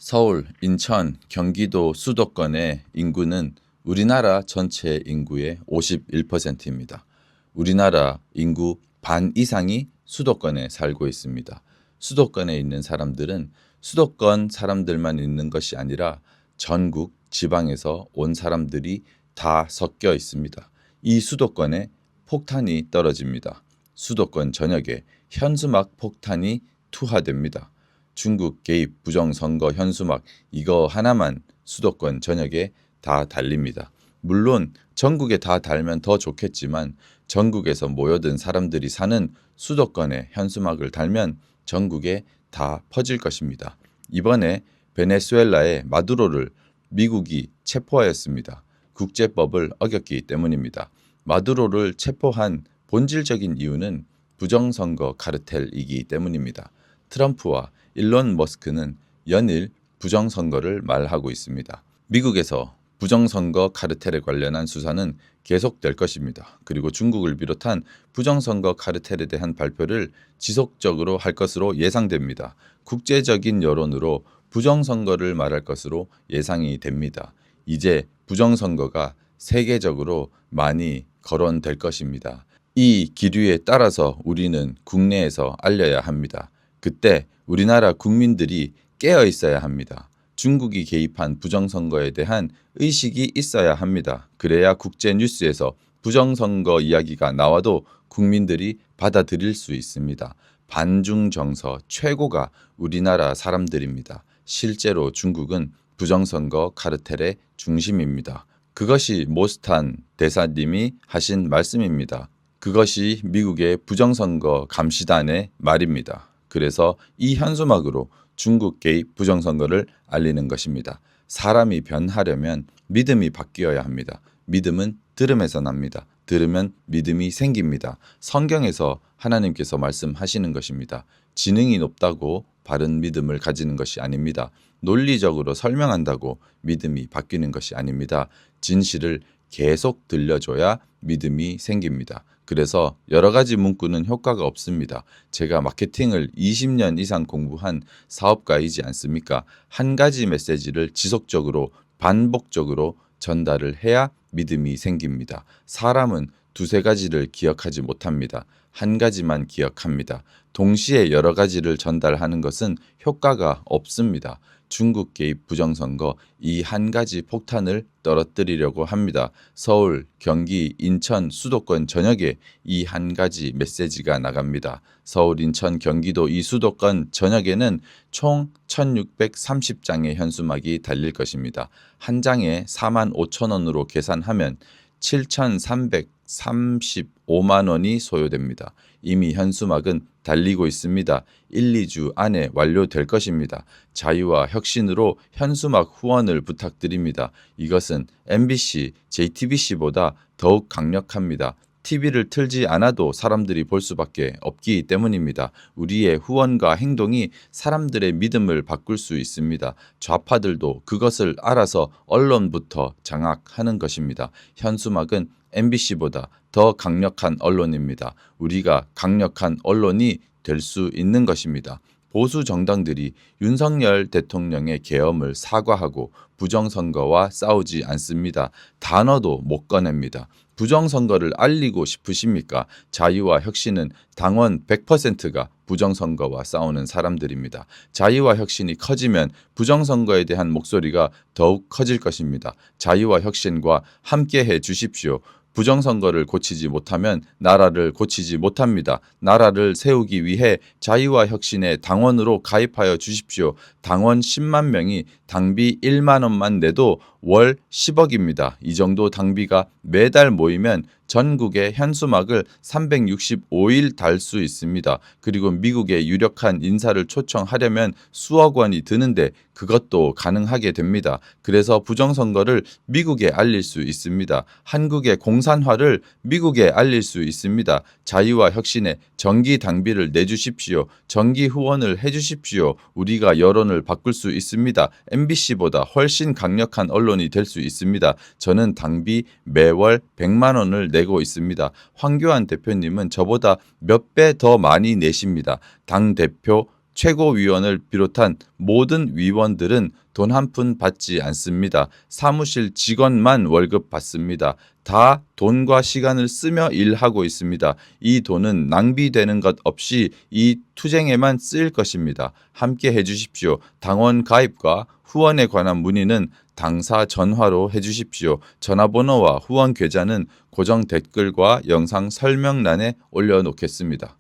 서울, 인천, 경기도 수도권의 인구는 우리나라 전체 인구의 51%입니다. 우리나라 인구 반 이상이 수도권에 살고 있습니다. 수도권에 있는 사람들은 수도권 사람들만 있는 것이 아니라 전국 지방에서 온 사람들이 다 섞여 있습니다. 이 수도권에 폭탄이 떨어집니다. 수도권 전역에 현수막 폭탄이 투하됩니다. 중국 개입 부정선거 현수막 이거 하나만 수도권 전역에 다 달립니다. 물론 전국에 다 달면 더 좋겠지만 전국에서 모여든 사람들이 사는 수도권에 현수막을 달면 전국에 다 퍼질 것입니다. 이번에 베네수엘라의 마두로를 미국이 체포하였습니다. 국제법을 어겼기 때문입니다. 마두로를 체포한 본질적인 이유는 부정선거 카르텔이기 때문입니다. 트럼프와 일론 머스크는 연일 부정선거를 말하고 있습니다. 미국에서 부정선거 카르텔에 관련한 수사는 계속될 것입니다. 그리고 중국을 비롯한 부정선거 카르텔에 대한 발표를 지속적으로 할 것으로 예상됩니다. 국제적인 여론으로 부정선거를 말할 것으로 예상이 됩니다. 이제 부정선거가 세계적으로 많이 거론될 것입니다. 이 기류에 따라서 우리는 국내에서 알려야 합니다. 그때 우리나라 국민들이 깨어 있어야 합니다. 중국이 개입한 부정선거에 대한 의식이 있어야 합니다. 그래야 국제 뉴스에서 부정선거 이야기가 나와도 국민들이 받아들일 수 있습니다. 반중 정서 최고가 우리나라 사람들입니다. 실제로 중국은 부정선거 카르텔의 중심입니다. 그것이 모스탄 대사님이 하신 말씀입니다. 그것이 미국의 부정선거 감시단의 말입니다. 그래서 이 현수막으로 중국 개입 부정선거를 알리는 것입니다. 사람이 변하려면 믿음이 바뀌어야 합니다. 믿음은 들음에서 납니다. 들으면 믿음이 생깁니다. 성경에서 하나님께서 말씀하시는 것입니다. 지능이 높다고 바른 믿음을 가지는 것이 아닙니다. 논리적으로 설명한다고 믿음이 바뀌는 것이 아닙니다. 진실을 계속 들려줘야 믿음이 생깁니다. 그래서 여러 가지 문구는 효과가 없습니다. 제가 마케팅을 20년 이상 공부한 사업가이지 않습니까? 한 가지 메시지를 지속적으로 반복적으로 전달을 해야 믿음이 생깁니다. 사람은 두세 가지를 기억하지 못합니다. 한 가지만 기억합니다. 동시에 여러 가지를 전달하는 것은 효과가 없습니다. 중국 개입 부정선거 이 한 가지 폭탄을 떨어뜨리려고 합니다. 서울, 경기, 인천, 수도권 전역에 이 한 가지 메시지가 나갑니다. 서울, 인천, 경기도 이 수도권 전역에는 총 1630장의 현수막이 달릴 것입니다. 한 장에 45,000원으로 계산하면 7,335만 원이 소요됩니다. 이미 현수막은 달리고 있습니다. 1, 2주 안에 완료될 것입니다. 자유와 혁신으로 현수막 후원을 부탁드립니다. 이것은 MBC, JTBC보다 더욱 강력합니다. TV를 틀지 않아도 사람들이 볼 수밖에 없기 때문입니다. 우리의 후원과 행동이 사람들의 믿음을 바꿀 수 있습니다. 좌파들도 그것을 알아서 언론부터 장악하는 것입니다. 현수막은 MBC보다 더 강력한 언론입니다. 우리가 강력한 언론이 될 수 있는 것입니다. 보수 정당들이 윤석열 대통령의 계엄을 사과하고 부정선거와 싸우지 않습니다. 단어도 못 꺼냅니다. 부정선거를 알리고 싶으십니까? 자유와 혁신은 당원 100%가 부정선거와 싸우는 사람들입니다. 자유와 혁신이 커지면 부정선거에 대한 목소리가 더욱 커질 것입니다. 자유와 혁신과 함께해 주십시오. 부정선거를 고치지 못하면 나라를 고치지 못합니다. 나라를 세우기 위해 자유와 혁신의 당원으로 가입하여 주십시오. 당원 10만 명이 당비 1만 원만 내도 월 10억입니다. 이 정도 당비가 매달 모이면 전국의 현수막을 365일 달 수 있습니다. 그리고 미국의 유력한 인사를 초청하려면 수억 원이 드는데 그것도 가능하게 됩니다. 그래서 부정선거를 미국에 알릴 수 있습니다. 한국의 공산화를 미국에 알릴 수 있습니다. 자유와 혁신에 정기 당비를 내주십시오. 정기 후원을 해주십시오. 우리가 여론을 바꿀 수 있습니다. MBC보다 훨씬 강력한 언론이 될 수 있습니다. 저는 당비 매월 100만 원을 내고 있습니다. 황교안 대표님은 저보다 몇 배 더 많이 내십니다. 당대표 최고위원을 비롯한 모든 위원들은 돈 한 푼 받지 않습니다. 사무실 직원만 월급 받습니다. 다 돈과 시간을 쓰며 일하고 있습니다. 이 돈은 낭비되는 것 없이 이 투쟁에만 쓰일 것입니다. 함께 해주십시오. 당원 가입과 후원에 관한 문의는 당사 전화로 해주십시오. 전화번호와 후원 계좌는 고정 댓글과 영상 설명란에 올려놓겠습니다.